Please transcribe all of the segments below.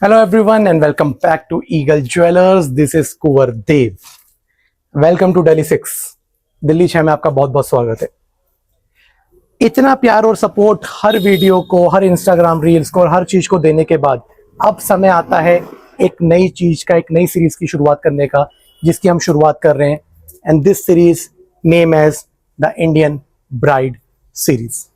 Hello everyone and welcome back to Eagle Jewelers. This is Kuwar Dev. Welcome to Delhi 6. Delhi 6 में आपका बहुत बहुत स्वागत है। इतना प्यार और सपोर्ट हर वीडियो को, हर इंस्टाग्राम रील्स को और हर चीज को देने के बाद अब समय आता है एक नई चीज का, एक नई सीरीज की शुरुआत करने का, जिसकी हम शुरुआत कर रहे हैं। And this series name as the Indian bride series.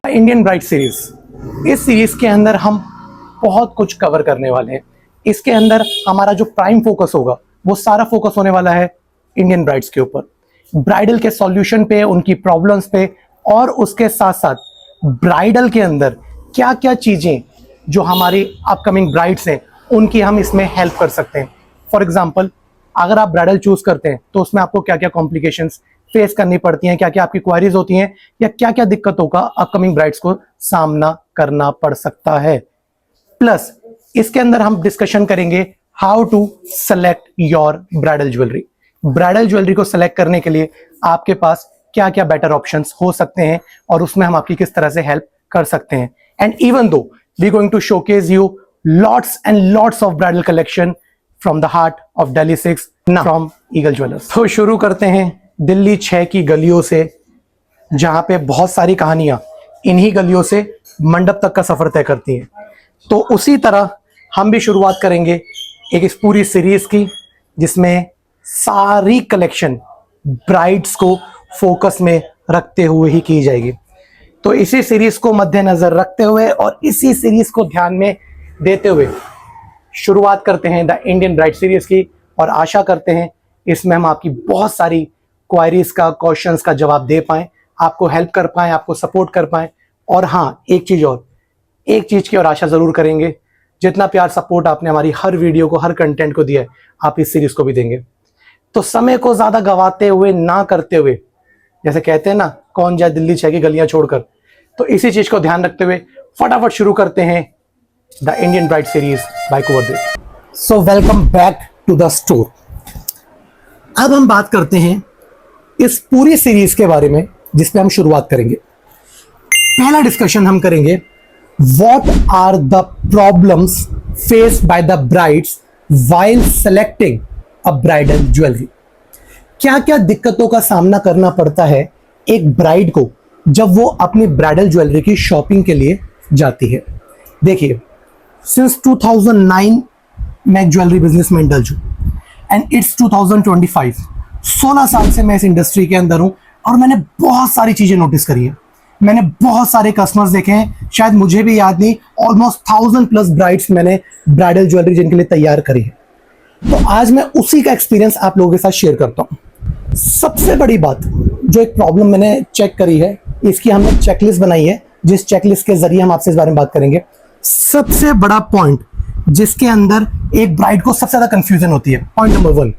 Indian bride series, इस सीरीज के अंदर हम बहुत कुछ कवर करने वाले हैं। इसके अंदर हमारा जो प्राइम फोकस होगा वो सारा फोकस होने वाला है इंडियन ब्राइड्स के ऊपर, ब्राइडल के सॉल्यूशन पे, उनकी प्रॉब्लम्स पे, और उसके साथ साथ ब्राइडल के अंदर क्या क्या चीजें जो हमारी अपकमिंग ब्राइड्स हैं उनकी हम इसमें हेल्प कर सकते हैं। फॉर एग्जाम्पल, अगर आप ब्राइडल चूज करते हैं तो उसमें आपको क्या क्या कॉम्प्लिकेशंस फेस करनी पड़ती हैं, क्या क्या आपकी क्वारीज होती हैं, या क्या क्या दिक्कतों का अपकमिंग ब्राइड्स को सामना करना पड़ सकता है। प्लस इसके अंदर हम डिस्कशन करेंगे how to select your bridal jewellery. Bridal jewellery को सेलेक्ट करने के लिए आपके पास क्या क्या बेटर ऑप्शंस हो सकते हैं और उसमें हम आपकी किस तरह से हेल्प कर सकते हैं। And even though we going to showcase you lots and lots of bridal collection from the heart of Delhi 6 from Eagle jewellers. तो शुरू करते हैं दिल्ली 6 की गलियों से, जहां पे बहुत सारी कहानियां इन्हीं गलियों से मंडप तक का सफर तय करती हैं। तो उसी तरह हम भी शुरुआत करेंगे एक इस पूरी सीरीज की, जिसमें सारी कलेक्शन ब्राइड्स को फोकस में रखते हुए ही की जाएगी। तो इसी सीरीज को मद्देनजर रखते हुए और इसी सीरीज को ध्यान में देते हुए शुरुआत करते हैं द इंडियन ब्राइड सीरीज की, और आशा करते हैं इसमें हम आपकी बहुत सारी क्वायरीज का, क्वेश्चंस का जवाब दे पाएं, आपको हेल्प कर पाएं, आपको सपोर्ट कर पाएं। और हाँ, एक चीज की और आशा जरूर करेंगे, जितना प्यार सपोर्ट आपने हमारी हर वीडियो को, हर कंटेंट को दिया है, आप इस सीरीज को भी देंगे। तो समय को ज्यादा गवाते हुए ना करते हुए, जैसे कहते हैं ना, कौन जाए दिल्ली 6 की गलियां छोड़कर, तो इसी चीज को ध्यान रखते हुए फटाफट शुरू करते हैं the Indian bride series by Kunwar Dev. So welcome back to the store. अब हम बात करते हैं इस पूरी सीरीज के बारे में, जिसपे हम शुरुआत करेंगे। पहला डिस्कशन हम करेंगे, what are the problems faced by the brides while selecting a bridal jewellery. क्या क्या दिक्कतों का सामना करना पड़ता है एक ब्राइड को जब वो अपनी ब्राइडल ज्वेलरी की शॉपिंग के लिए जाती है। देखिए, सिंस 2009 मैं ज्वेलरी बिजनेस में इंडल्ज हूं एंड इट्स 2025। 16 साल से मैं इस इंडस्ट्री के अंदर हूं और मैंने बहुत सारी चीजें नोटिस करी है। मैंने बहुत सारे कस्टमर्स देखे हैं, शायद मुझे भी याद नहीं, ऑलमोस्ट 1000+ ब्राइड्स मैंने ब्राइडल ज्वेलरी जिनके लिए तैयार करी है। तो आज मैं उसी का एक्सपीरियंस आप लोगों के साथ शेयर करता हूं। सबसे बड़ी बात, जो एक प्रॉब्लम मैंने चेक करी है, इसकी हमने चेकलिस्ट बनाई है, जिस चेकलिस्ट के जरिए हम आपसे इस बारे में बात करेंगे। सबसे बड़ा पॉइंट जिसके अंदर एक ब्राइड को सबसे ज्यादा कंफ्यूजन होती है, point number 1,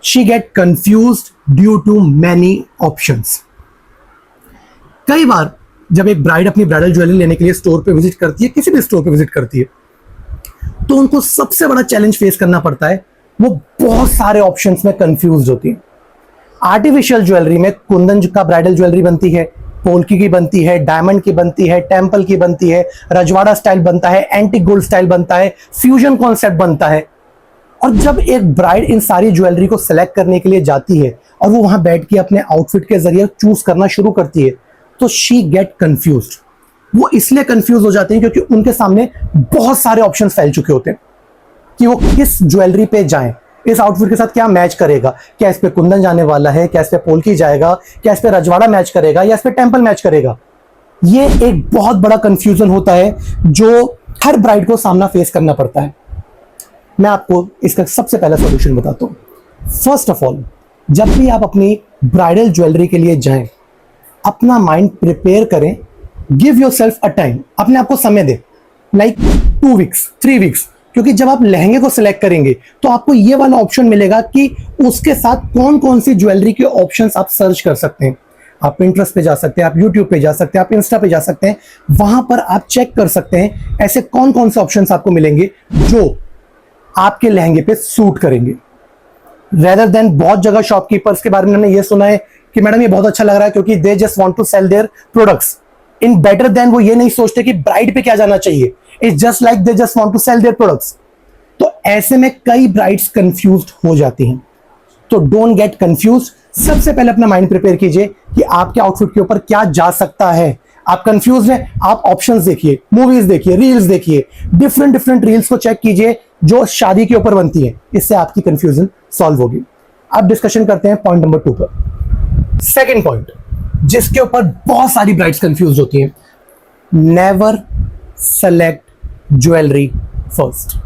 she get confused due to many options. कई बार जब एक ब्राइड अपनी ब्राइडल ज्वेलरी लेने के लिए स्टोर पे विजिट करती है, किसी भी स्टोर पे विजिट करती है, तो उनको सबसे बड़ा चैलेंज फेस करना पड़ता है, वो बहुत सारे ऑप्शंस में कंफ्यूज होती है। आर्टिफिशियल ज्वेलरी में कुंदन का ब्राइडल ज्वेलरी बनती है, पोल्की की बनती है, डायमंड की बनती है, टेम्पल की बनती है, रजवाड़ा स्टाइल बनता है, एंटीक गोल्ड स्टाइल बनता है, फ्यूजन कॉन्सेप्ट बनता है। और जब एक ब्राइड इन सारी ज्वेलरी को सिलेक्ट करने के लिए जाती है और वो वहां बैठ के अपने आउटफिट के जरिए चूज करना शुरू करती है, तो शी गेट कंफ्यूज्ड। वो इसलिए कंफ्यूज हो जाते हैं क्योंकि उनके सामने बहुत सारे ऑप्शन फैल चुके होते हैं कि वो किस ज्वेलरी पे जाएं, इस आउटफिट के साथ क्या मैच करेगा, क्या इस पे कुंदन जाने वाला है, क्या इस पे पोल्की जाएगा, क्या इस पे रजवाड़ा मैच करेगा, या इस पे टेम्पल मैच करेगा। ये एक बहुत बड़ा कंफ्यूजन होता है जो हर ब्राइड को सामना फेस करना पड़ता है। मैं आपको इसका सबसे पहला सॉल्यूशन बताता हूं। फर्स्ट ऑफ ऑल, जब भी आप अपनी ब्राइडल ज्वेलरी के लिए जाएं, अपना माइंड प्रिपेयर करें, गिव योरसेल्फ अ टाइम, अपने आप को समय दें, लाइक 2 वीक्स 3 वीक्स। क्योंकि जब आप लहंगे को सिलेक्ट करेंगे तो आपको ये वाला ऑप्शन मिलेगा कि उसके साथ कौन कौन सी ज्वेलरी के ऑप्शंस आप सर्च कर सकते हैं। आप Pinterest पे जा सकते हैं, आप YouTube पे जा सकते हैं, आप इंस्टा पे जा सकते हैं, वहां पर आप चेक कर सकते हैं ऐसे कौन कौन से ऑप्शंस आपको मिलेंगे जो आपके लहंगे पे सूट करेंगे। रेदर देन बहुत जगह शॉपकीपर्स के बारे में मैंने ये सुना है कि मैडम ये बहुत अच्छा लग रहा है क्योंकि they just want to sell their products in better than, वो ये नहीं सोचते कि ब्राइड पे क्या जाना चाहिए। It's just like they just want to sell their products. तो ऐसे में कई ब्राइड्स कंफ्यूज्ड हो जाती हैं। तो डोंट गेट कंफ्यूज्ड। सबसे पहले अपना माइंड प्रिपेयर कीजिए कि आपके आउटफिट के ऊपर क्या जा सकता है। आप कंफ्यूज हैं, आप ऑप्शंस देखिए, मूवीज देखिए, रील्स देखिए, डिफरेंट रील्स को चेक कीजिए जो शादी के ऊपर बनती है। इससे आपकी कंफ्यूजन सॉल्व होगी। अब डिस्कशन करते हैं पॉइंट नंबर 2 पर। सेकेंड पॉइंट जिसके ऊपर बहुत सारी ब्राइड्स कंफ्यूज होती हैं, नेवर सेलेक्ट ज्वेलरी फर्स्ट।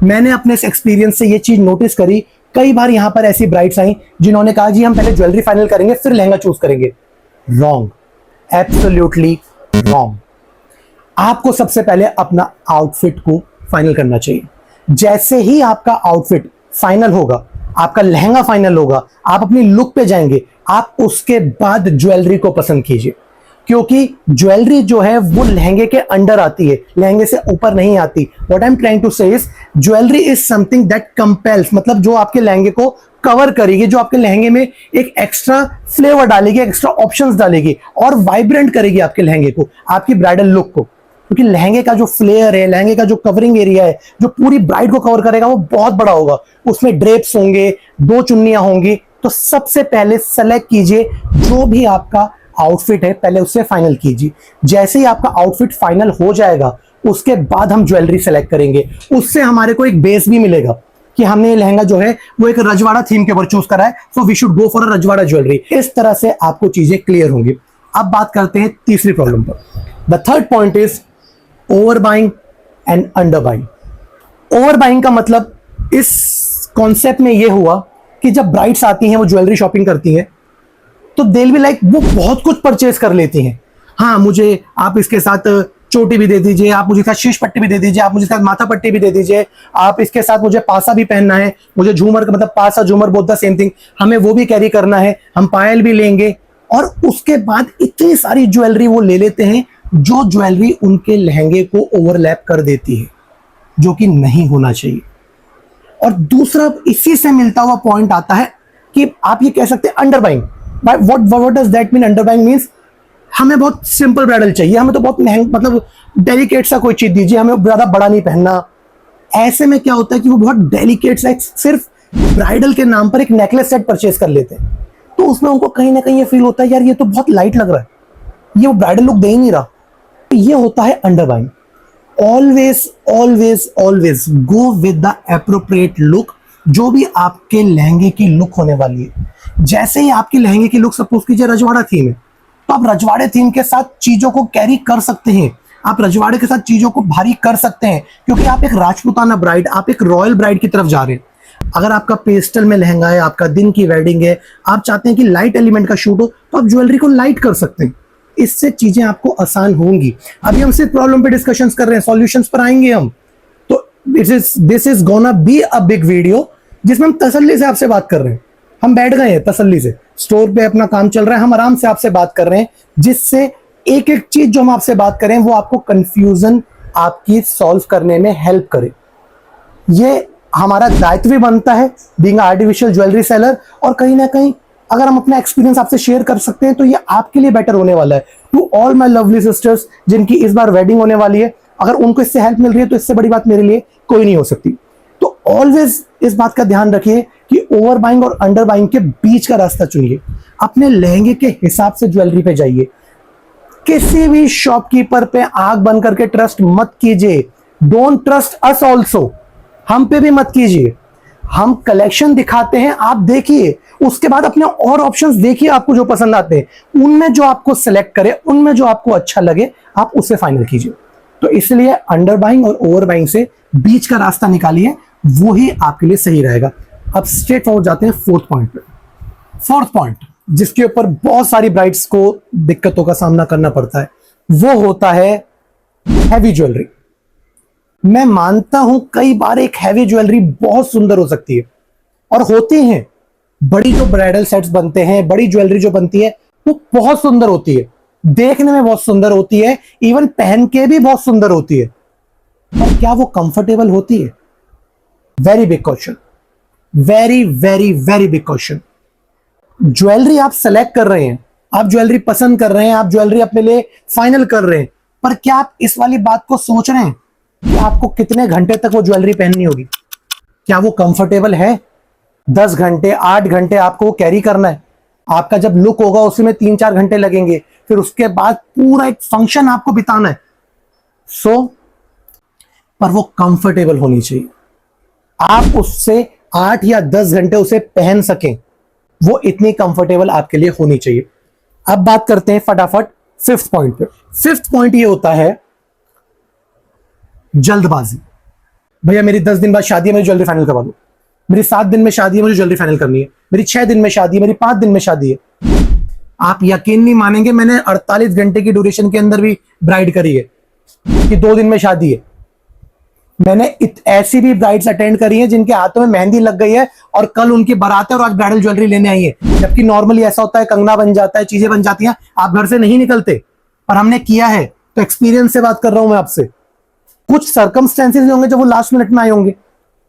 मैंने अपने इस एक्सपीरियंस से ये चीज नोटिस करी। कई बार यहां पर ऐसी ब्राइड्स आई जिन्होंने कहा जी हम पहले ज्वेलरी फाइनल करेंगे फिर लहंगा चूज करेंगे। Wrong, absolutely wrong. आपको सबसे पहले अपना आउटफिट को फाइनल करना चाहिए। जैसे ही आपका आउटफिट फाइनल होगा, आपका लहंगा फाइनल होगा, आप अपनी लुक पे जाएंगे, आप उसके बाद ज्वेलरी को पसंद कीजिए। क्योंकि ज्वेलरी जो है वो लहंगे के अंडर आती है, लहंगे से ऊपर नहीं आती। What I am trying to say is jewellery is something that compels, मतलब जो आपके लहंगे को कवर करेगी, जो आपके लहंगे में एक एक्स्ट्रा फ्लेवर डालेगी, एक्स्ट्रा ऑप्शंस डालेगी और वाइब्रेंट करेगी आपके लहंगे को, आपकी ब्राइडल लुक को। क्योंकि लहंगे का जो फ्लेयर है, लहंगे का जो कवरिंग एरिया है, जो पूरी ब्राइड को कवर करेगा वो बहुत बड़ा होगा। उसमें ड्रेप्स होंगे, 2 चुन्नियां होंगी। तो सबसे पहले सेलेक्ट कीजिए जो भी आपका आउटफिट है, पहले उससे फाइनल कीजिए। जैसे ही आपका आउटफिट फाइनल हो जाएगा उसके बाद हम ज्वेलरी सेलेक्ट करेंगे। उससे हमारे को एक बेस भी मिलेगा कि हमने ये लहंगा जो है वो एक रजवाड़ा थीम के ऊपर चूज करा है, so we should go for a Rajwada jewellery. इस तरह से आपको चीजें क्लियर होंगी। अब बात करते हैं तीसरी प्रॉब्लम पर। The third point is over buying and under buying. Over buying का मतलब इस कॉन्सेप्ट में ये हुआ कि जब ब्राइड्स आती हैं, वो ज्वेलरी शॉपिंग करती हैं, तो दे विल बी लाइक वो बहुत कुछ परचेज कर लेती हैं। हाँ, मुझे आप इसके साथ चोटी भी दे दीजिए, आप मुझे साथ शीश पट्टी भी दे दीजिए, आप मुझे साथ माथा पट्टी भी दे दीजिए, आप इसके साथ मुझे पासा भी पहनना है, मुझे झूमर मतलब पासा झूमर बोथ द सेम थिंग, हमें वो भी कैरी करना है, हम पायल भी लेंगे। और उसके बाद इतनी सारी ज्वेलरी वो ले लेते हैं जो ज्वेलरी उनके लहंगे को ओवरलैप कर देती है, जो कि नहीं होना चाहिए। और दूसरा इसी से मिलता हुआ पॉइंट आता है कि आप ये कह सकते हैं under buying. What does that mean? Under buying means हमें बहुत सिंपल ब्राइडल चाहिए, हमें तो बहुत महंगा मतलब डेलिकेट सा कोई चीज दीजिए, हमें ज्यादा बड़ा नहीं पहनना। ऐसे में क्या होता है कि वो बहुत डेलिकेट सा सिर्फ ब्राइडल के नाम पर एक नेकलेस सेट परचेज कर लेते हैं। तो उसमें उनको कहीं ना कहीं ये फील होता है यार ये तो बहुत लाइट लग रहा है, ये वो ब्राइडल लुक दे ही नहीं रहा। ये होता है under buying. Always always always go with the appropriate look, जो भी आपके लहंगे की लुक होने वाली है। जैसे ही आपके लहंगे की लुक सपोज कीजिए रजवाड़ा थीम है, तो आप रजवाड़े थीम के साथ चीजों को कैरी कर सकते हैं, आप रजवाड़े के साथ चीजों को भारी कर सकते हैं, क्योंकि आप एक राजपूताना ब्राइड, आप एक रॉयल ब्राइड की तरफ जा रहे हैं। अगर आपका पेस्टल में लहंगा है, आपका दिन की वेडिंग है, आप चाहते हैं कि लाइट एलिमेंट का शूट हो, तो आप ज्वेलरी को लाइट कर सकते हैं। इससे चीजें आपको आसान होंगी। अभी हम सिर्फ प्रॉब्लम पे डिस्कशंस कर रहे हैं, सॉल्यूशंस पर आएंगे हम। तो this is gonna be a big video जिसमें हम तसल्ली से आपसे बात कर रहे हैं। हम बैठ गए हैं तसल्ली से, स्टोर पे अपना काम चल रहा है, हम आराम से आपसे बात कर रहे हैं, जिससे एक एक चीज जो हम आपसे बात करें वो आपको कंफ्यूजन आपकी सॉल्व करने में हेल्प करे। ये हमारा दायित्व भी बनता है बीइंग आर्टिफिशियल ज्वेलरी सेलर, और कहीं ना कहीं अगर हम अपना एक्सपीरियंस आपसे शेयर कर सकते हैं तो ये आपके लिए बेटर होने वाला है। To all my lovely sisters जिनकी इस बार वेडिंग होने वाली है, अगर उनको इससे हेल्प मिल रही है तो इससे बड़ी बात मेरे लिए कोई नहीं हो सकती। तो ऑलवेज इस बात का ध्यान रखिए कि ओवर बाइंग और अंडर बाइंग के बीच का रास्ता चुनिए। अपने लहंगे के हिसाब से ज्वेलरी पे जाइए। किसी भी शॉपकीपर पे आंख बंद करके ट्रस्ट मत कीजिए। डोंट ट्रस्ट अस ऑल्सो, हम पे भी मत कीजिए। हम कलेक्शन दिखाते हैं, आप देखिए, उसके बाद अपने और ऑप्शंस देखिए, आपको जो पसंद आते हैं उनमें जो आपको सिलेक्ट करे, उनमें जो आपको अच्छा लगे आप उसे फाइनल कीजिए। तो इसलिए अंडर बाइंग और ओवर बाइंग से बीच का रास्ता निकालिए, वो ही आपके लिए सही रहेगा। अब स्ट्रेट फॉरवर्ड जाते हैं फोर्थ पॉइंट पे। फोर्थ पॉइंट जिसके ऊपर बहुत सारी ब्राइड्स को दिक्कतों का सामना करना पड़ता है वो होता है हैवी ज्वेलरी। मैं मानता हूं कई बार एक हैवी ज्वेलरी बहुत सुंदर हो सकती है, और होती हैं। बड़ी जो ब्राइडल सेट्स बनते हैं, बड़ी ज्वेलरी जो बनती है वो बहुत सुंदर होती है, देखने में बहुत सुंदर होती है, इवन पहन के भी बहुत सुंदर होती है, पर क्या वो कंफर्टेबल होती है? Very big question, very very very big question. Jewellery आप सेलेक्ट कर रहे हैं, आप ज्वेलरी पसंद कर रहे हैं, आप ज्वेलरी अपने लिए फाइनल कर रहे हैं, पर क्या आप इस वाली बात को सोच रहे हैं कि आपको कितने घंटे तक वो ज्वेलरी पहननी होगी? क्या वो कंफर्टेबल है? 10 घंटे 8 घंटे आपको कैरी करना है। आपका जब लुक होगा उसमें 3-4 घंटे लगेंगे, फिर उसके बाद पूरा एक फंक्शन आपको बिताना है। पर वो कंफर्टेबल होनी चाहिए, आप उससे 8 या 10 घंटे उसे पहन सकें, वो इतनी कंफर्टेबल आपके लिए होनी चाहिए। अब बात करते हैं फटाफट फिफ्थ पॉइंट पे। फिफ्थ पॉइंट ये होता है जल्दबाजी। भैया मेरी 10 दिन बाद शादी है, मेरी ज्वेलरी फाइनल करवा दो। मेरी 7 दिन में शादी है, मुझे ज्वेलरी फाइनल करनी है। मेरी 6 दिन में शादी है, मेरी 5 दिन में शादी है। आप यकीन नहीं मानेंगे, मैंने 48 घंटे की ड्यूरेशन के अंदर भी ब्राइड करी है कि 2 दिन में शादी है। मैंने ऐसी भी ब्राइड्स अटेंड करी हैं जिनके हाथों में मेहंदी लग गई है और कल उनकी बारात है और आज ब्राइडल ज्वेलरी लेने आई है। जबकि नॉर्मली ऐसा होता है, कंगना बन जाता है, चीजें बन जाती हैं, आप घर से नहीं निकलते, पर हमने किया है। तो एक्सपीरियंस से बात कर रहा हूं मैं आपसे। कुछ सर्कमस्टेंसेस होंगे जब वो लास्ट मिनट में आए होंगे,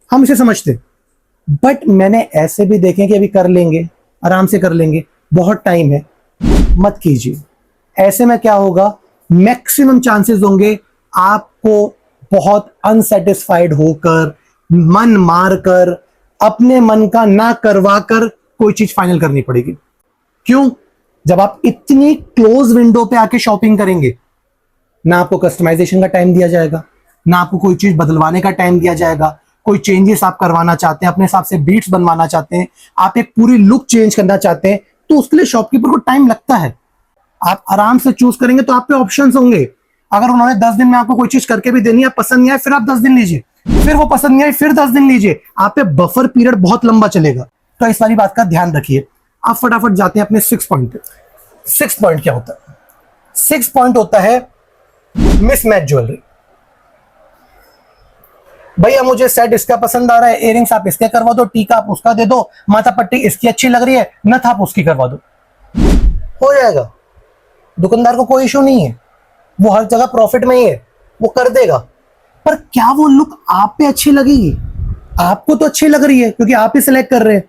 हम इसे समझते, बट मैंने ऐसे भी देखे कि अभी कर लेंगे, आराम से कर लेंगे, बहुत टाइम है। मत कीजिए। ऐसे में क्या होगा, मैक्सिमम चांसेस होंगे आपको बहुत अनसेटिस्फाइड होकर, मन मारकर, अपने मन का ना करवा कर कोई चीज फाइनल करनी पड़ेगी। क्यों? जब आप इतनी क्लोज विंडो पे आके शॉपिंग करेंगे, ना आपको कस्टमाइजेशन का टाइम दिया जाएगा, ना आपको कोई चीज बदलवाने का टाइम दिया जाएगा। कोई चेंजेस आप करवाना चाहते हैं, अपने हिसाब से बीट्स बनवाना चाहते हैं, आप एक पूरी लुक चेंज करना चाहते हैं, तो उसके लिए शॉपकीपर को टाइम लगता है। आप आराम से चूज करेंगे तो आप पे ऑप्शंस होंगे। अगर उन्होंने 10 दिन में आपको कोई चीज करके भी देनी है, पसंद नहीं आए, फिर आप 10 दिन लीजिए, फिर वो पसंद नहीं आई, फिर 10 दिन लीजिए। आप पे बफर पीरियड बहुत लंबा चलेगा। तो इस वाली बात का ध्यान रखिए। आप फटाफट जाते हैं अपने 6 पॉइंट पे। 6 पॉइंट क्या होता है? 6 पॉइंट होता है मिसमैच ज्वेलरी। भैया मुझे सेट इसका पसंद आ रहा है, इयररिंग्स आप इसके करवा दो, टीका आप उसका दे दो, माथा पट्टी इसकी अच्छी लग रही है, नथ आप उसकी करवा दो, हो जाएगा। दुकानदार को कोई इशू नहीं है, वो हर जगह प्रॉफिट में ही है, वो कर देगा। पर क्या वो लुक आप पे अच्छी लगेगी? आपको तो अच्छी लग रही है क्योंकि आप ही सिलेक्ट कर रहे हैं,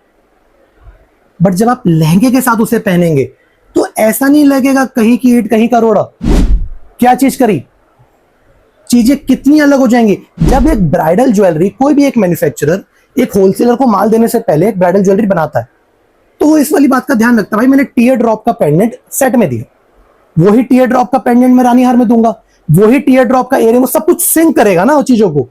बट जब आप लहंगे के साथ उसे पहनेंगे तो ऐसा नहीं लगेगा कहीं की ईंट कहीं का रोड़ा। क्या चीज करी, चीजें कितनी अलग हो जाएंगी। जब एक ब्राइडल ज्वेलरी, कोई भी एक मैन्युफैक्चरर एक होलसेलर को माल देने से पहले एक ब्राइडल ज्वेलरी बनाता है, तो वो इस वाली बात का ध्यान रखता है, भाई मैंने टीयर ड्रॉप का पेंडेंट सेट में दिया, वही टीयर ड्रॉप का पेंडेंट मैं रानी हार में दूंगा, वही टीयर ड्रॉप का इयररिंग, वो सब कुछ सिंक करेगा ना वो चीजों को।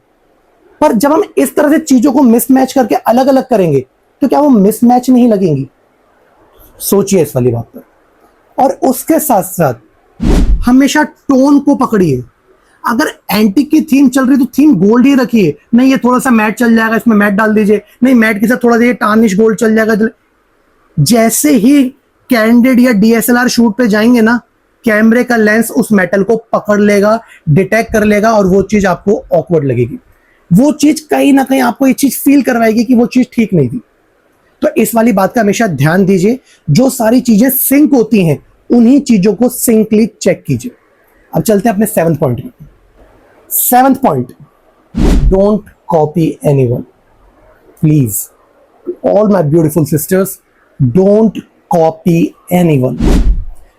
पर जब हम इस तरह से चीजों को मिसमैच करके अलग अलग करेंगे तो क्या वो मिसमैच नहीं लगेंगी? सोचिए इस वाली बात पर। और उसके साथ साथ हमेशा टोन को पकड़िए। अगर एंटीक की थीम चल रही तो थीम गोल्ड ही रखिए। नहीं ये थोड़ा सा मैट चल जाएगा, इसमें मैट डाल दीजिए, नहीं मैट के साथ थोड़ा सा टार्निश गोल्ड चल जाएगा। जैसे ही कैंडिड या डीएसएलआर शूट पे जाएंगे ना, कैमरे का लेंस उस मेटल को पकड़ लेगा, डिटेक्ट कर लेगा, और वो चीज आपको ऑकवर्ड लगेगी। वो चीज कहीं ना कहीं आपको ये चीज फील करवाएगी कि वो चीज ठीक नहीं थी। तो इस वाली बात का हमेशा ध्यान दीजिए। जो सारी चीजें सिंक होती हैं उन्हीं चीजों को सिंकली चेक कीजिए। अब चलते हैं अपने 7th पॉइंट में। 7th point, Don't copy anyone. Please. All my beautiful sisters, don't copy anyone.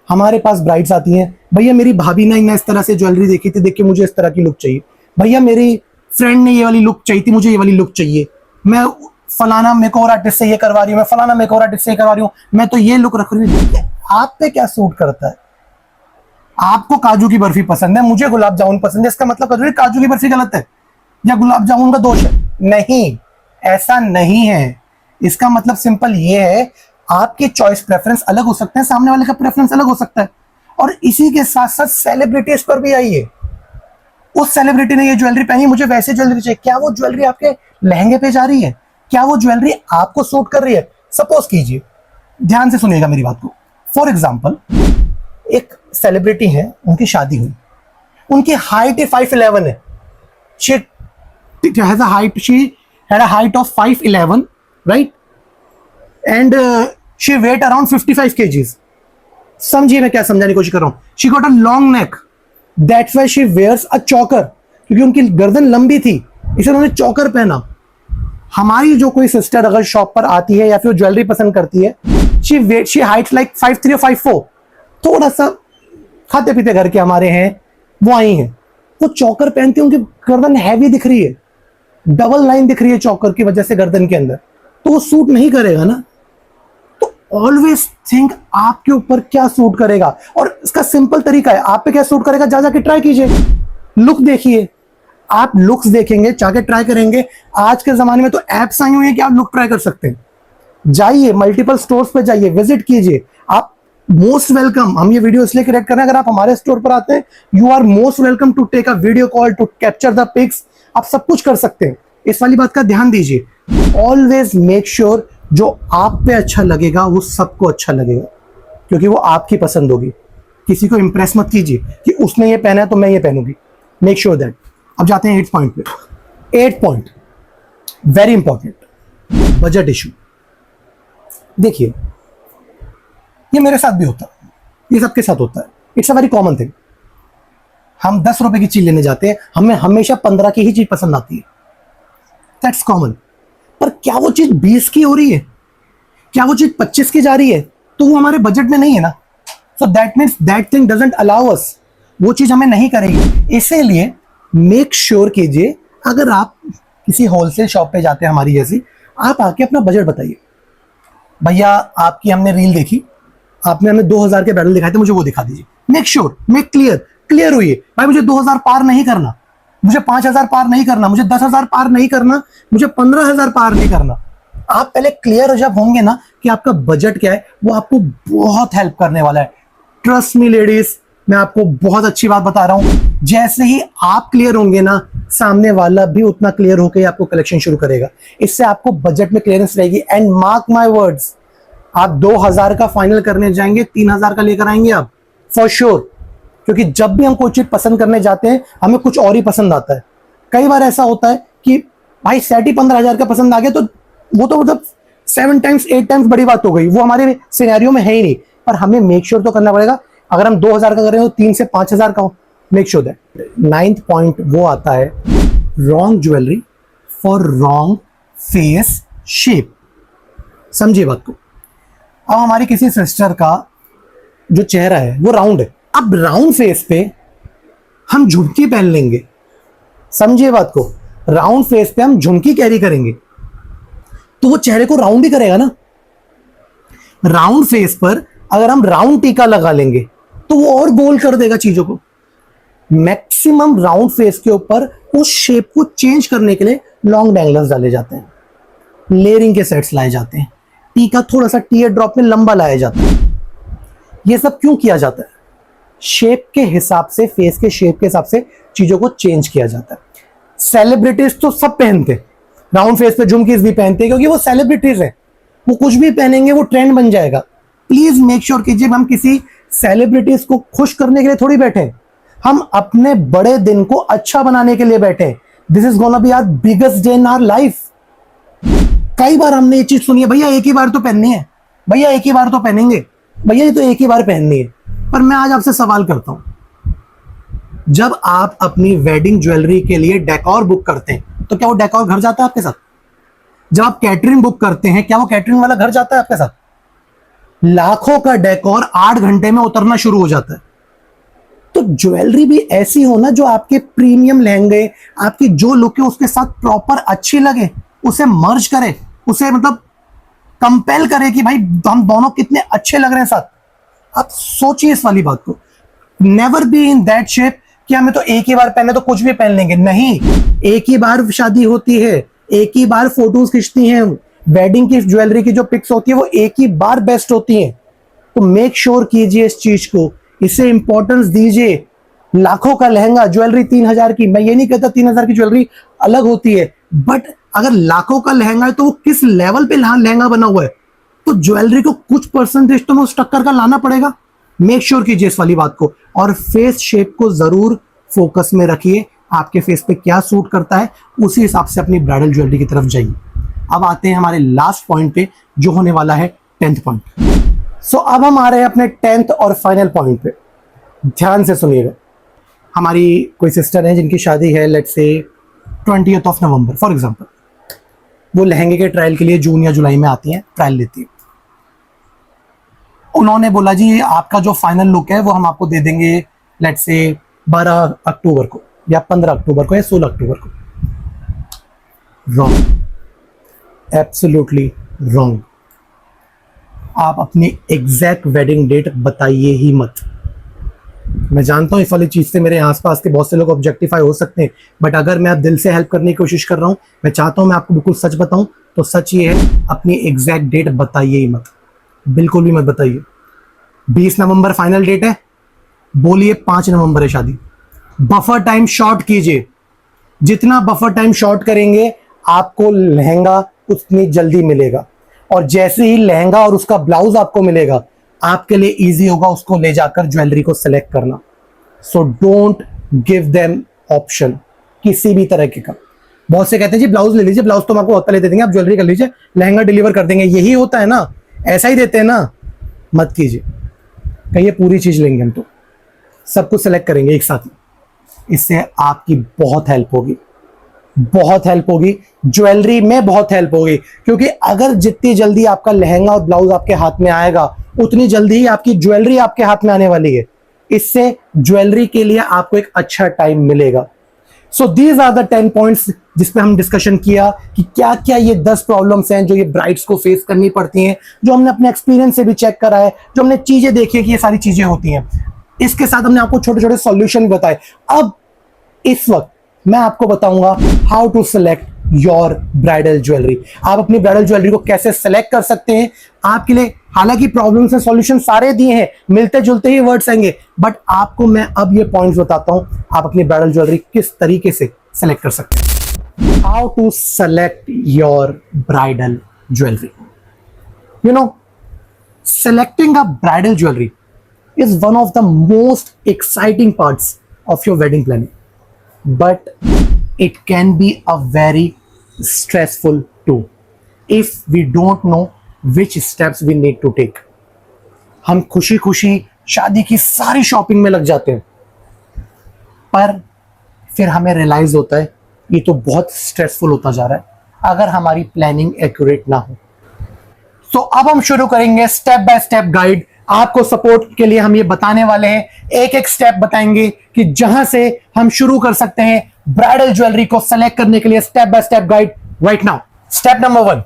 हमारे पास ब्राइड्स आती हैं, भैया मेरी भाभी ने इस तरह से ज्वेलरी देखी थी, देख के मुझे इस तरह की लुक चाहिए। भैया मेरी फ्रेंड ने ये वाली लुक चाहिए थी, मुझे ये वाली लुक चाहिए। मैं फलाना मेकओवर आर्टिस्ट से ये करवा रही हूँ, मैं फलाना मेकओवर आर्टिस्ट से ये करवा रही हूँ, मैं तो ये लुक रख रही हूँ। आप पे क्या सूट करता है? आपको काजू की बर्फी पसंद है, मुझे गुलाब जामुन पसंद है, इसका मतलब काजू की बर्फी गलत है या गुलाब जामुन का दोष है? नहीं, ऐसा नहीं है। इसका मतलब सिंपल ये है, आपके चॉइस प्रेफरेंस अलग हो सकते हैं, सामने वाले का प्रेफरेंस अलग हो सकता है। और इसी के साथ साथ सेलिब्रिटीज पर भी आइए। उस सेलिब्रिटी ने ये ज्वेलरी पहनी, मुझे वैसे ज्वेलरी चाहिए। क्या वो ज्वेलरी आपके लहंगे पे जा रही है? क्या वो ज्वेलरी आपको सूट कर रही है? सपोज कीजिए, ध्यान से सुनिएगा मेरी बात को। फॉर एग्जाम्पल, एक सेलिब्रिटी है, उनकी शादी हुई, उनकी हाइट 5'11" है। she had a height of 5'11", right? And she weight around 55 kgs. समझिए मैं क्या समझाने की कोशिश कर रहा हूं। She got a long neck. That's why she wears a choker. क्योंकि उनकी गर्दन लंबी थी, इसलिए उन्होंने चौकर पहना। हमारी जो कोई सिस्टर अगर शॉप पर आती है या फिर ज्वेलरी पसंद करती है, she height like 5'3" or 5'4", थोड़ा सा खाते पीते घर के हमारे हैं, वो आई हैं, वो चौकर पहनती है, उनकी गर्दन हैवी दिख रही है, डबल लाइन दिख रही है चौकर की वजह से गर्दन के अंदर, तो वो सूट नहीं करेगा ना। तो ऑलवेज थिंक आपके ऊपर क्या सूट करेगा, और इसका सिंपल तरीका है, आप पे क्या सूट करेगा जा जाके ट्राई कीजिए। लुक देखिए, आप लुक्स देखेंगे, जाके ट्राई करेंगे। आज के जमाने में तो एप्स आई हुई है कि आप लुक ट्राई कर सकते हैं। जाइए, मल्टीपल स्टोर्स पे जाइए, विजिट कीजिए। आप मोस्ट वेलकम, हम ये वीडियो इसलिए क्रिएट कर रहे हैं, अगर आप हमारे स्टोर पर आते हैं, you are most welcome to take a video call, to capture the pics, आप सब कुछ कर सकते हैं। इस वाली बात का ध्यान दीजिए। ऑलवेज मेक श्योर जो आप पे अच्छा लगेगा वो सबको अच्छा लगेगा, क्योंकि वो आपकी पसंद होगी। किसी को इंप्रेस मत कीजिए कि उसने ये पहना है तो मैं ये पहनूंगी। Make sure that. अब जाते हैं 8th पॉइंट पे। 8th point very important, budget issue. देखिए, ये मेरे साथ भी होता है, ये सबके साथ होता है, it's a very common thing. हम 10 रुपए की चीज लेने जाते हैं, हमें हमेशा 15 की ही चीज पसंद आती है, दैट्स कॉमन। पर क्या वो चीज 20 की हो रही है, क्या वो चीज 25 की जा रही है, तो वो हमारे बजट में नहीं है ना। So that means that thing doesn't allow us, वो चीज हमें नहीं करेगी। इसीलिए मेक श्योर कीजिए, अगर आप किसी होलसेल शॉप पे जाते हैं हमारी जैसी, आप आके अपना बजट बताइए। भैया आपकी हमने रील देखी, आपने हमें 2000 के बैडल दिखाए थे, मुझे वो दिखा दीजिए। मेक श्योर, मेक क्लियर हुई है। भाई मुझे 2000 पार नहीं करना, मुझे 5000 पार नहीं करना, मुझे 10,000 पार नहीं करना, मुझे 15,000 पार नहीं करना। आप पहले क्लियर जब होंगे ना कि आपका बजट क्या है, वो आपको बहुत हेल्प करने वाला है। ट्रस्ट मी लेडीज, मैं आपको बहुत अच्छी बात बता रहा हूं, जैसे ही आप क्लियर होंगे ना, सामने वाला भी उतना क्लियर होकर आपको कलेक्शन शुरू करेगा। इससे आपको बजट में क्लियरेंस रहेगी। एंड मार्क माय वर्ड्स, आप 2000 का फाइनल करने जाएंगे, 3000 का लेकर आएंगे आप फॉर श्योर। क्योंकि जब भी हम कोई चीज पसंद करने जाते हैं, हमें कुछ और ही पसंद आता है। कई बार ऐसा होता है कि भाई सेट ही 15,000 का पसंद आ गया, तो वो तो मतलब 7 टाइम्स 8 टाइम्स बड़ी बात हो गई, वो हमारे सिनेरियो में है ही नहीं। पर हमें मेक श्योर तो करना पड़ेगा, अगर हम 2000 का कर रहे हो 3 से 5000 का हो, make sure that. 9th point वो आता है, wrong jewellery for wrong face shape. समझिए बात को। अब हमारी किसी सिस्टर का जो चेहरा है वो राउंड है, अब राउंड फेस पे हम झुमकी पहन लेंगे। समझिए बात को, राउंड फेस पे हम झुमकी कैरी करेंगे तो वो चेहरे को राउंड ही करेगा ना। राउंड फेस पर अगर हम राउंड टीका लगा लेंगे तो वो और गोल कर देगा चीजों को। मैक्सिमम राउंड फेस के ऊपर उस शेप को चेंज करने के लिए लॉन्ग डैंगलर्स डाले जाते हैं, लेयरिंग के सेट्स लाए जाते हैं, टीका थोड़ा सा टीयर ड्रॉप में लंबा लाया जाता है। ये सब क्यों किया जाता है? शेप के हिसाब से, फेस के शेप के हिसाब से चीजों को चेंज किया जाता है। सेलिब्रिटीज तो सब पहनते, राउंड फेस पे झुमकीज भी पहनते हैं, क्योंकि वो सेलिब्रिटीज हैं, वो कुछ भी पहनेंगे वो ट्रेंड बन जाएगा। प्लीज मेक श्योर कीजिए, हम किसी सेलिब्रिटीज को खुश करने के लिए थोड़ी बैठे, हम अपने बड़े दिन को अच्छा बनाने के लिए बैठे। This is gonna be our biggest day in our life. कई बार हमने ये चीज सुनी है, भैया एक ही बार तो पहननी है, भैया एक ही बार तो पहनेंगे, भैया ये तो एक ही बार पहननी है। पर मैं आज आपसे सवाल करता हूं, जब आप अपनी वेडिंग ज्वेलरी के लिए डेकोर बुक करते हैं तो क्या वो डेकोर घर जाता है आपके साथ? जब आप कैटरिंग बुक करते हैं क्या वो कैटरिंग वाला घर जाता है आपके साथ? लाखों का डेकोर 8 घंटे में उतरना शुरू हो जाता है। तो ज्वेलरी भी ऐसी हो ना जो आपके प्रीमियम लहंगे, आपकी जो लुक है उसके साथ प्रॉपर अच्छी लगे, उसे मर्ज करे, उसे मतलब कंपेल करे कि भाई हम दोनों कितने अच्छे लग रहे हैं साथ। आप सोचिए इस वाली बात को। Never be in that shape कि हमें तो एक ही बार पहने तो कुछ भी पहन लेंगे। नहीं, एक ही बार शादी होती है, एक ही बार फोटोज खींचती हैं, वेडिंग की ज्वेलरी की जो पिक्स होती है वो एक ही बार बेस्ट होती हैं। तो मेक श्योर कीजिए इस चीज को, इसे इंपॉर्टेंस दीजिए। लाखों का लहंगा, ज्वेलरी 3,000 की, मैं ये नहीं कहता 3,000 की ज्वेलरी अलग होती है, बट अगर लाखों का लहंगा है तो वो किस लेवल पे लहंगा बना हुआ है, तो ज्वेलरी को कुछ परसेंटेज तो उस टक्कर का लाना पड़ेगा। मेक श्योर कीजिए इस वाली बात को। और फेस शेप को जरूर फोकस में रखिए, आपके फेस पे क्या सूट करता है उसी हिसाब से अपनी ब्राइडल ज्वेलरी की तरफ जाइए। अब आते हैं हमारे लास्ट पॉइंट पे जो होने वाला है 10th पॉइंट। सो अब हम आ रहे हैं अपने 10th और फाइनल पॉइंट पे। ध्यान से सुनिएगा। हमारी कोई सिस्टर है जिनकी शादी है let's say 20th of November for example. वो लहंगे के ट्रायल के लिए जून या जुलाई में आती हैं, ट्रायल लेती है। उन्होंने बोला जी आपका जो फाइनल लुक है वो हम आपको दे देंगे लेट्स से 12 अक्टूबर को या 15 अक्टूबर को या 16 अक्टूबर को। Wrong, absolutely wrong. आप अपनी एग्जैक्ट वेडिंग डेट बताइए ही मत। मैं जानता हूं इस वाली चीज से मेरे आसपास के बहुत से लोग ऑब्जेक्टिफाई हो सकते हैं, बट अगर मैं आप दिल से हेल्प करने की कोशिश कर रहा हूं, मैं चाहता हूं मैं आपको बिल्कुल सच बताऊं, तो सच ये है अपनी एग्जैक्ट डेट बताइए ही मत, बिल्कुल भी मत बताइए। 20 नवंबर फाइनल डेट है, बोलिए 5 नवंबर है शादी। बफर टाइम शॉर्ट कीजिए, जितना बफर टाइम शॉर्ट करेंगे आपको लहंगा उतनी जल्दी मिलेगा, और जैसे ही लहंगा और उसका ब्लाउज आपको मिलेगा आपके लिए इजी होगा उसको ले जाकर ज्वेलरी को सिलेक्ट करना। So don't give them option किसी भी तरह के का। बहुत से कहते हैं जी ब्लाउज ले लीजिए, ब्लाउज तो हम आपको पहले दे देंगे, आप ज्वेलरी कर लीजिए, लहंगा डिलीवर कर देंगे। यही होता है ना, ऐसा ही देते हैं ना। मत कीजिए, कहिए पूरी चीज लेंगे हम, तो सब कुछ सेलेक्ट करेंगे एक साथ। इससे आपकी बहुत हेल्प होगी, बहुत हेल्प होगी, ज्वेलरी में बहुत हेल्प होगी। क्योंकि अगर जितनी जल्दी आपका लहंगा और ब्लाउज आपके हाथ में आएगा उतनी जल्दी ही आपकी ज्वेलरी आपके हाथ में आने वाली है। इससे ज्वेलरी के लिए आपको एक अच्छा टाइम मिलेगा। So these are the 10 points जिसपे हम डिस्कशन किया कि क्या क्या ये 10 प्रॉब्लम्स हैं जो ये ब्राइड्स को फेस करनी पड़ती हैं, जो हमने अपने एक्सपीरियंस से भी चेक करा है, जो हमने चीजें देखी है कि ये सारी चीजें होती हैं। इसके साथ हमने आपको छोटे छोटे सॉल्यूशन बताए। अब इस वक्त मैं आपको बताऊंगा how to select your bridal jewellery. आप अपनी ब्राइडल ज्वेलरी को कैसे सेलेक्ट कर सकते हैं आपके लिए। हालांकि प्रॉब्लम्स एंड सॉल्यूशन सारे दिए हैं, मिलते जुलते ही वर्ड्स आएंगे, बट आपको मैं अब ये पॉइंट्स बताता हूं आप अपनी ब्राइडल ज्वेलरी किस तरीके से सेलेक्ट कर सकते हैं। How to select your bridal jewellery. You know, selecting a bridal jewelry is one of the most exciting parts of your wedding planning, but it can be a very stressful too if we don't know which steps we need to take. हम खुशी खुशी शादी की सारी shopping में लग जाते हैं, पर फिर हमें रियलाइज होता है ये तो बहुत स्ट्रेसफुल होता जा रहा है अगर हमारी प्लानिंग एक्यूरेट ना हो। तो अब हम शुरू करेंगे स्टेप बाय स्टेप गाइड। आपको सपोर्ट के लिए हम ये बताने वाले हैं, एक एक स्टेप बताएंगे कि जहां से हम शुरू कर सकते हैं ब्राइडल ज्वेलरी को सेलेक्ट करने के लिए। Step by step guide right now. Step number 1,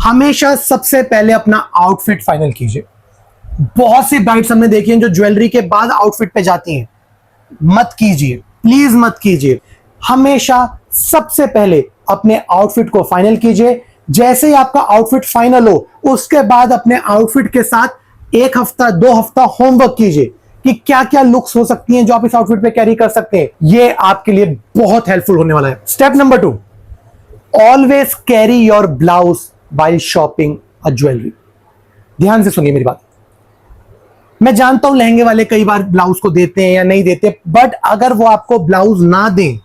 हमेशा सबसे पहले अपना आउटफिट फाइनल कीजिए। बहुत सी ब्राइड्स हमने देखी हैं जो ज्वेलरी के बाद आउटफिट पे जाती हैं। मत कीजिए, प्लीज मत कीजिए। हमेशा सबसे पहले अपने आउटफिट को फाइनल कीजिए। जैसे ही आपका आउटफिट फाइनल हो उसके बाद अपने आउटफिट के साथ 1 हफ्ता 2 हफ्ता होमवर्क कीजिए कि क्या क्या लुक्स हो सकती हैं जो आप इस आउटफिट पे कैरी कर सकते हैं। ये आपके लिए बहुत हेल्पफुल होने वाला है। Step number 2, always carry your blouse while shopping a jewellery. ध्यान से सुनिए मेरी बात। मैं जानता हूं लहंगे वाले कई बार ब्लाउज को देते हैं या नहीं देते, बट अगर वो आपको ब्लाउज ना दें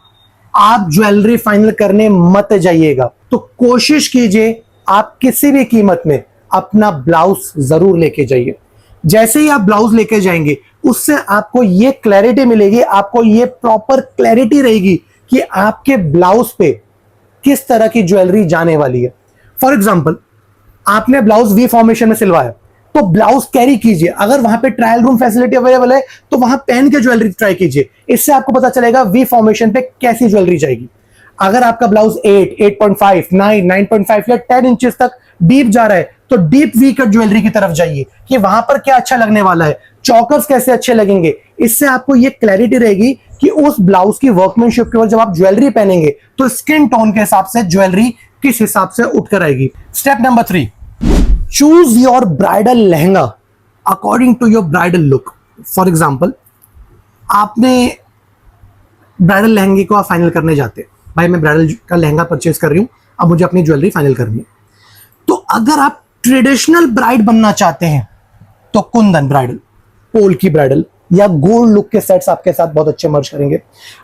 आप ज्वेलरी फाइनल करने मत जाइएगा। तो कोशिश कीजिए आप किसी भी कीमत में अपना ब्लाउज जरूर लेके जाइए। जैसे ही आप ब्लाउज लेके जाएंगे उससे आपको ये क्लैरिटी मिलेगी, आपको ये प्रॉपर क्लैरिटी रहेगी कि आपके ब्लाउज पे किस तरह की ज्वेलरी जाने वाली है। फॉर एग्जाम्पल, आपने ब्लाउज वी फॉर्मेशन में सिलवाया तो ब्लाउज कैरी कीजिए, अगर वहां पे ट्रायल रूम फैसिलिटी अवेलेबल है तो वहां पहन के ज्वेलरी ट्राई कीजिए, इससे आपको पता चलेगा वी फॉर्मेशन पे कैसी ज्वेलरी जाएगी। अगर आपका ब्लाउज 8, 8.5, 9, 9.5 या 10 इंचेस तक डीप जा रहा है तो डीप वी कट ज्वेलरी की तरफ जाइए कि वहां पर क्या अच्छा लगने वाला है, चौकर्स कैसे अच्छे लगेंगे। इससे आपको ये क्लैरिटी रहेगी कि उस ब्लाउज की वर्कमैनशिप के ऊपर जब आप ज्वेलरी पहनेंगे तो स्किन टोन के हिसाब से ज्वेलरी किस हिसाब से उठकर आएगी। Step number 3, choose your bridal lehenga according to your bridal look. For example, आपने ब्राइडल लहंगे को आप फाइनल करने जाते हैं, भाई मैं ब्राइडल का लहंगा परचेज कर रही हूं, अब मुझे अपनी ज्वेलरी फाइनल करनी है। तो अगर आप ट्रेडिशनल ब्राइड बनना चाहते हैं तो कुंदन ब्राइडल, पोल की ब्राइडल या गोल्ड लुक के सेट्स आपके साथ बहुत अच्छे मर्ज करेंगे।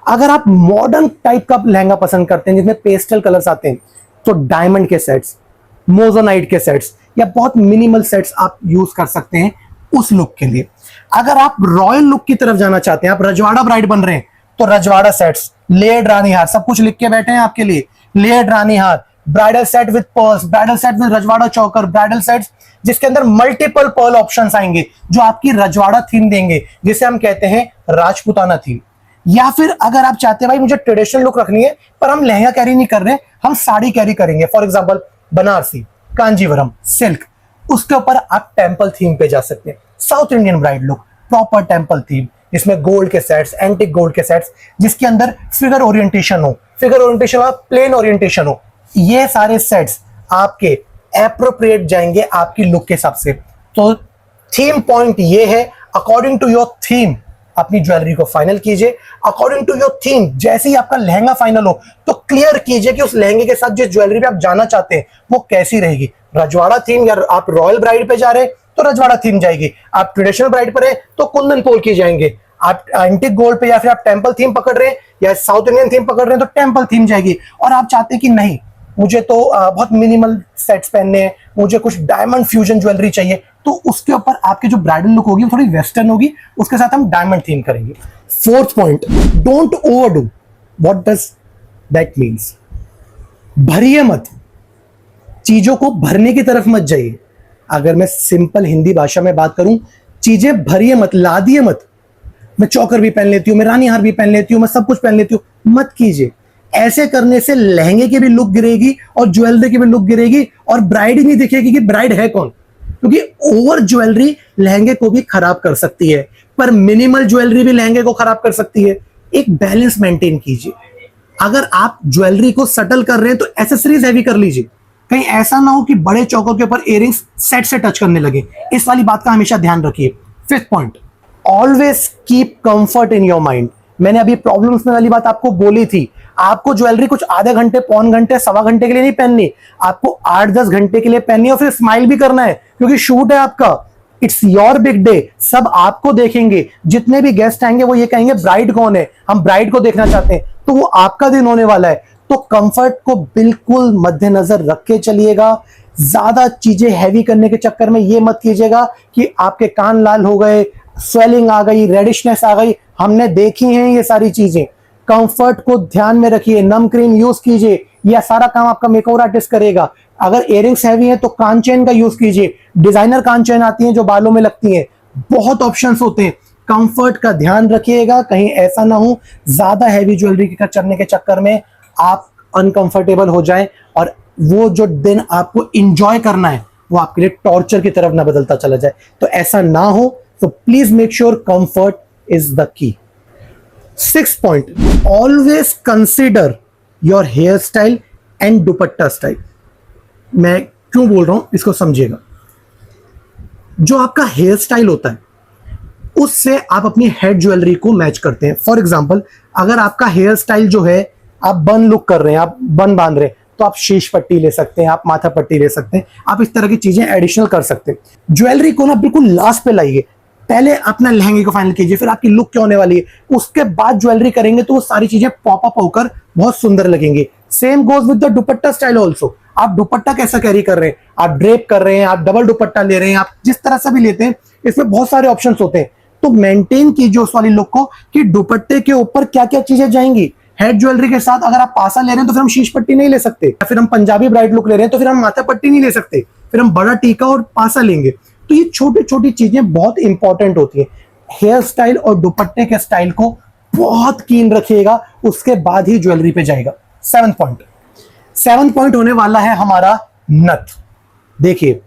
अगर आप मॉडर्न टाइप का लहंगा पसंद करते हैं जिसमें पेस्टल कलर्स आते हैं तो डायमंड के सेट्स, मोजोनाइट के सेट्स या बहुत मिनिमल सेट्स आप यूज कर सकते हैं उस लुक के लिए। अगर आप रॉयल लुक की तरफ जाना चाहते हैं, आप रजवाड़ा ब्राइड बन रहे हैं तो रजवाड़ा सेट्स, लेयर्ड रानी हार, सब कुछ लिख के बैठे हैं आपके लिए, layered rani haar, bridal set with pearls, bridal set with rajwada choker, bridal sets जिसके अंदर मल्टीपल पर्ल ऑप्शंस आएंगे जो आपकी रजवाड़ा थीम देंगे, जिसे हम कहते हैं राजपूताना थीम। या फिर अगर आप चाहते हैं भाई मुझे ट्रेडिशनल लुक रखनी है पर हम लहंगा कैरी नहीं कर रहे, हम साड़ी कैरी करेंगे, for example Banarasi, Kanjeevaram, silk, उसके ऊपर आप टेंपल थीम पे जा सकते हैं। South Indian bride look, proper temple theme, इसमें गोल्ड के सेट्स, एंटिक गोल्ड के सेट्स जिसके अंदर फिगर ओरिएंटेशन हो, फिगर ओरिएंटेशन हो, प्लेन ओरिएंटेशन हो, ये सारे सेट्स आपके एप्रोप्रिएट जाएंगे आपकी लुक के हिसाब से। तो थीम पॉइंट ये है, अकॉर्डिंग टू योर थीम अपनी ज्वेलरी को फाइनल कीजिए। अकॉर्डिंग टू योर थीम जैसे ही आपका लहंगा फाइनल हो तो क्लियर कीजिए कि उस लहंगे के साथ जिस ज्वेलरी पे आप जाना चाहते हैं वो कैसी रहेगी। रजवाड़ा थीम या आप रॉयल ब्राइड पे जा रहे हैं तो रजवाड़ा थीम जाएगी, आप ट्रेडिशनल ब्राइड पर है तो कुंदन पोल की जाएंगे, आप एंटिक गोल्ड पे या फिर आप टेंपल थीम पकड़ रहे हैं या साउथ इंडियन थीम पकड़ रहे हैं तो टेंपल थीम जाएगी। और आप चाहते हैं कि नहीं मुझे तो बहुत मिनिमल सेट्स पहनने हैं, मुझे कुछ डायमंड फ्यूजन ज्वेलरी चाहिए, तो उसके ऊपर आपकी जो ब्राइडल लुक होगी वो थोड़ी वेस्टर्न होगी, उसके साथ हम डायमंड थीम करेंगे। Fourth point, don't overdo. What does that means? भरिए मत, चीजों को भरने की तरफ मत जाइए। अगर मैं सिंपल हिंदी भाषा में बात करूं, चीजें भरिए मत, लादिए मत। मैं चौकर भी पहन लेती हूँ, मैं रानी हार भी पहन लेती हूँ, मैं सब कुछ पहन लेती हूँ, मत कीजिए। ऐसे करने से लहंगे की भी लुक गिरेगी और ज्वेलरी की भी लुक गिरेगी और ब्राइड ही नहीं दिखेगी कि ब्राइड है कौन, क्योंकि ओवर ज्वेलरी लहंगे को भी खराब कर सकती है, पर मिनिमल ज्वेलरी भी लहंगे को खराब कर सकती है। एक बैलेंस मेंटेन कीजिए। अगर आप ज्वेलरी को सटल कर रहे हैं तो एसेसरीज हैवी कर लीजिए, कहीं ऐसा ना हो कि बड़े चौकों के ऊपर इयररिंग्स सेट से टच करने लगे। इस वाली बात का हमेशा ध्यान रखिए। Fifth point, always keep comfort in your mind. मैंने अभी प्रॉब्लम्स में वाली बात आपको बोली थी, आपको ज्वेलरी कुछ आधे घंटे, पौन घंटे, सवा घंटे के लिए नहीं पहननी, आपको 8-10 घंटे के लिए पहननी है और फिर स्माइल भी करना है क्योंकि शूट है आपका, इट्स योर बिग डे। सब आपको देखेंगे, जितने भी गेस्ट आएंगे वो ये कहेंगे ब्राइड कौन है, हम ब्राइड को देखना चाहते हैं, तो वो आपका दिन होने वाला है। तो कंफर्ट को बिल्कुल मद्देनजर रख के चलिएगा। ज्यादा चीजें हैवी करने के चक्कर में ये मत कीजिएगा कि आपके कान लाल हो गए, स्वेलिंग आ गई, रेडिशनेस आ गई, हमने देखी हैं ये सारी चीजें। कंफर्ट को ध्यान में रखिए, नम क्रीम यूज कीजिए, यह सारा काम आपका मेकओवर आर्टिस्ट करेगा। अगर इयररिंग्स हैवी है तो कान चेन का यूज कीजिए, डिजाइनर कान चेन आती हैं जो बालों में लगती हैं, बहुत ऑप्शंस होते हैं। कंफर्ट का ध्यान रखिएगा, कहीं ऐसा ना हो ज्यादा हैवी ज्वेलरी के चढ़ने के चक्कर में आप अनकंफर्टेबल हो जाएं और वो जो दिन आपको इंजॉय करना है वो आपके लिए टॉर्चर की तरफ ना बदलता चला जाए। तो ऐसा ना हो, तो please make sure comfort is the key. Sixth point, always consider your hair style and dupatta style. मैं क्यों बोल रहा हूं इसको समझिएगा। जो आपका हेयर स्टाइल होता है उससे आप अपनी हेड ज्वेलरी को मैच करते हैं। फॉर एग्जांपल, अगर आपका हेयर स्टाइल जो है, आप बन लुक कर रहे हैं, आप बन बांध रहे हैं, तो आप शीश पट्टी ले सकते हैं, आप माथा पट्टी ले सकते हैं, आप इस तरह की चीजें एडिशनल कर सकते हैं। ज्वेलरी को ना बिल्कुल लास्ट पे लाइए, पहले अपना लहंगे को फाइनल कीजिए, फिर आपकी लुक क्या होने वाली है, उसके बाद ज्वेलरी करेंगे तो वो सारी चीजें पॉप अप होकर बहुत सुंदर लगेंगे। Same goes with the dupatta style also. आप दुपट्टा कैसा कैरी कर रहे हैं, आप ड्रेप कर रहे हैं, आप डबल दुपट्टा ले रहे हैं, आप जिस तरह से भी लेते हैं, इसमें बहुत सारे ऑप्शंस होते हैं। तो मेंटेन कीजिए उस वाली लुक को कि दुपट्टे के ऊपर क्या क्या चीजें जाएंगी। हेड ज्वेलरी के साथ अगर आप पासा ले रहे हैं तो फिर हम शीश पट्टी नहीं ले सकते, या फिर हम पंजाबी ब्राइड लुक ले रहे हैं तो फिर हम माथा पट्टी नहीं ले सकते, फिर हम बड़ा टीका और पासा लेंगे। तो ये छोटी छोटी चीजें बहुत इंपॉर्टेंट होती है। हेयर स्टाइल और दुपट्टे के स्टाइल को बहुत कीन रखिएगा, उसके बाद ही ज्वेलरी पे जाएगा। 7th पॉइंट होने वाला है हमारा नथ। देखिए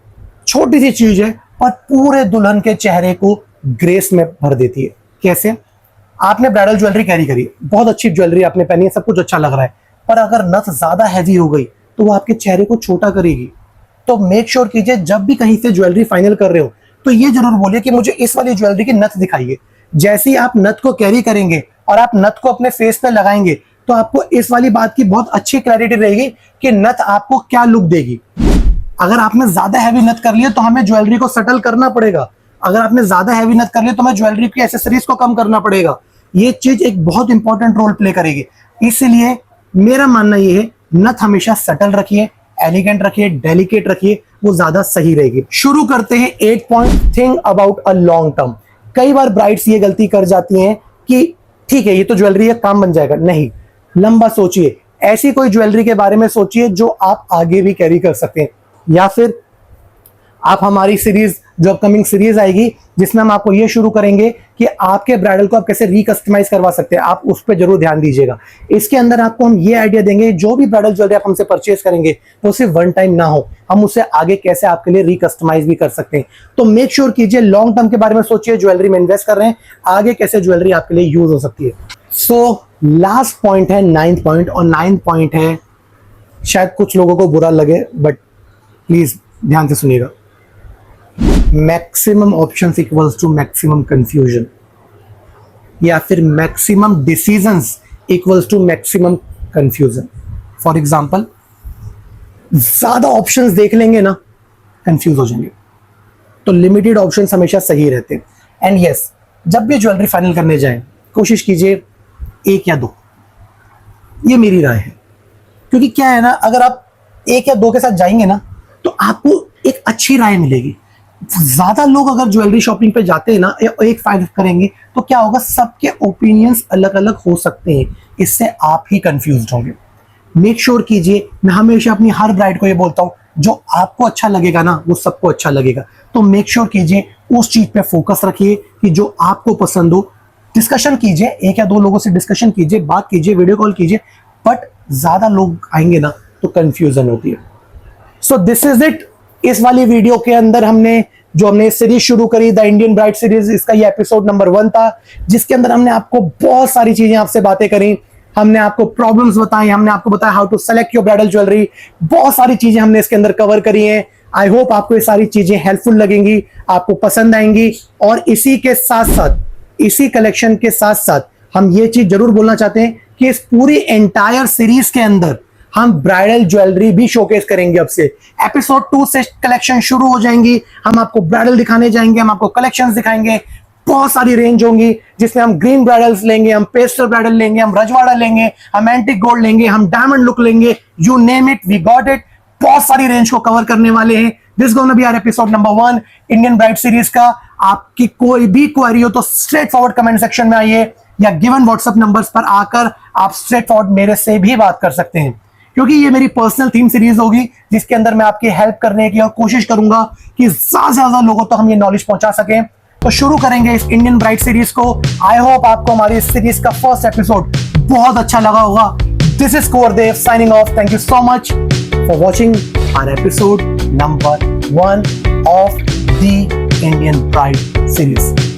छोटी सी चीज है पर पूरे दुल्हन के चेहरे को ग्रेस में भर देती है। कैसे? आपने ब्राइडल ज्वेलरी कैरी करी, बहुत अच्छी ज्वेलरी आपने पहनी है, सब कुछ अच्छा लग रहा है, पर अगर नथ ज्यादा हैवी हो गई तो वो आपके चेहरे को छोटा करेगी। तो मेक श्योर कीजिए जब भी कहीं से ज्वेलरी फाइनल कर रहे हो तो ये जरूर बोलिए कि मुझे इस वाली ज्वेलरी की नथ दिखाइए। जैसे ही आप नथ को कैरी करेंगे और आप नथ को अपने फेस पे लगाएंगे तो आपको इस वाली बात की बहुत अच्छी क्लैरिटी रहेगी कि नथ आपको क्या लुक देगी। अगर आपने ज्यादा हैवी नथ कर लिया तो हमें ज्वेलरी को सटल करना पड़ेगा, अगर आपने ज्यादा हैवी नथ कर लिया तो हमें ज्वेलरी की एक्सेसरीज को कम करना पड़ेगा। ये चीज एक बहुत इंपॉर्टेंट रोल प्ले करेगी। इसलिए मेरा मानना ये है नथ हमेशा सटल रखिए, एलिगेंट रखिए, डेलिकेट रखिए, वो ज्यादा सही रहेगी। शुरू करते हैं 8 point, think about a long term. कई बार ब्राइड्स ये गलती कर जाती हैं कि ठीक है ये तो ज्वेलरी है, काम बन जाएगा। नहीं, लंबा सोचिए, ऐसी कोई ज्वेलरी के बारे में सोचिए जो आप आगे भी कैरी कर सकते हैं। या फिर आप हमारी सीरीज जो अपकमिंग सीरीज आएगी जिसमें हम आपको ये शुरू करेंगे कि आपके ब्राइडल को आप कैसे रिकस्टमाइज करवा सकते हैं, आप उस पर जरूर ध्यान दीजिएगा। इसके अंदर आपको हम ये आइडिया देंगे जो भी ब्राइडल ज्वेलरी आप हमसे परचेज करेंगे वो सिर्फ वन टाइम ना हो, हम उसे आगे कैसे आपके लिए रिकस्टमाइज भी कर सकते हैं। तो मेक श्योर कीजिए लॉन्ग टर्म के बारे में सोचिए, ज्वेलरी में इन्वेस्ट कर रहे हैं, आगे कैसे ज्वेलरी आपके लिए यूज हो सकती है। सो लास्ट पॉइंट है 9th पॉइंट, और 9th पॉइंट है, शायद कुछ लोगों को बुरा लगे बट प्लीज ध्यान से सुनिएगा। Maximum options equals to maximum confusion, या फिर maximum decisions equals to maximum confusion. For example, ज्यादा ऑप्शंस देख लेंगे ना, कंफ्यूज हो जाएंगे। तो लिमिटेड ऑप्शंस हमेशा सही रहते हैं। एंड यस, जब भी ज्वेलरी फाइनल करने जाएं कोशिश कीजिए 1 या 2, ये मेरी राय है। क्योंकि क्या है ना, अगर आप 1 या 2 के साथ जाएंगे ना तो आपको एक अच्छी राय मिलेगी। ज्यादा लोग अगर ज्वेलरी शॉपिंग पे जाते हैं ना, एक फाइनल करेंगे तो क्या होगा, सबके ओपिनियंस अलग अलग हो सकते हैं, इससे आप ही कंफ्यूज होंगे। मेक श्योर कीजिए, मैं हमेशा अपनी हर ब्राइड को ये बोलता हूं, जो आपको अच्छा लगेगा ना वो सबको अच्छा लगेगा। तो मेक श्योर कीजिए उस चीज पे फोकस रखिए कि जो आपको पसंद हो। डिस्कशन कीजिए, 1 या 2 लोगों से डिस्कशन कीजिए, बात कीजिए, वीडियो कॉल कीजिए, बट ज्यादा लोग आएंगे ना तो कंफ्यूजन होती है। So this is it. इस वाली वीडियो के अंदर हमने सीरीज शुरू करी, द इंडियन ब्राइड सीरीज, इसका ये एपिसोड नंबर 1 था, जिसके अंदर हमने आपको बहुत सारी चीजें आपसे बातें करी, हमने आपको प्रॉब्लम्स बताई, हमने आपको बताया how to select your bridal jewellery, बहुत सारी चीजें हमने इसके अंदर कवर करी हैं। आई होप आपको ये सारी चीजें हेल्पफुल लगेंगी, आपको पसंद आएंगी। और इसी के साथ साथ, इसी कलेक्शन के साथ साथ हम ये चीज जरूर बोलना चाहते हैं कि इस पूरी एंटायर सीरीज के अंदर हम ब्राइडल ज्वेलरी भी शोकेस करेंगे। अब से एपिसोड 2 से कलेक्शन शुरू हो जाएंगी, हम आपको ब्राइडल दिखाने जाएंगे, हम आपको कलेक्शंस दिखाएंगे, बहुत सारी रेंज होंगी जिसमें हम ग्रीन ब्राइडल्स लेंगे, हम पेस्टल ब्राइडल लेंगे, हम रजवाड़ा लेंगे, हम एंटिक गोल्ड लेंगे, हम डायमंड लुक लेंगे, you name it we got it. बहुत सारी रेंज को कवर करने वाले हैं। This gonna be our episode number 1 Indian bride series का। आपकी कोई भी क्वेरी हो तो स्ट्रेट फॉरवर्ड कमेंट सेक्शन में आइए, या गिवन व्हाट्सएप नंबर्स पर आकर आप स्ट्रेट फॉरवर्ड मेरे से भी बात कर सकते हैं, क्योंकि ये मेरी पर्सनल थीम सीरीज होगी जिसके अंदर मैं आपकी हेल्प करने की और कोशिश करूंगा कि ज्यादा से ज्यादा लोगों तक हम ये नॉलेज पहुंचा सकें। तो शुरू करेंगे इस इंडियन ब्राइड सीरीज को। आई होप आपको हमारी इस सीरीज का फर्स्ट एपिसोड बहुत अच्छा लगा होगा। This is Kunwar signing off. Thank you so much for watching our episode number 1 of the Indian bride series.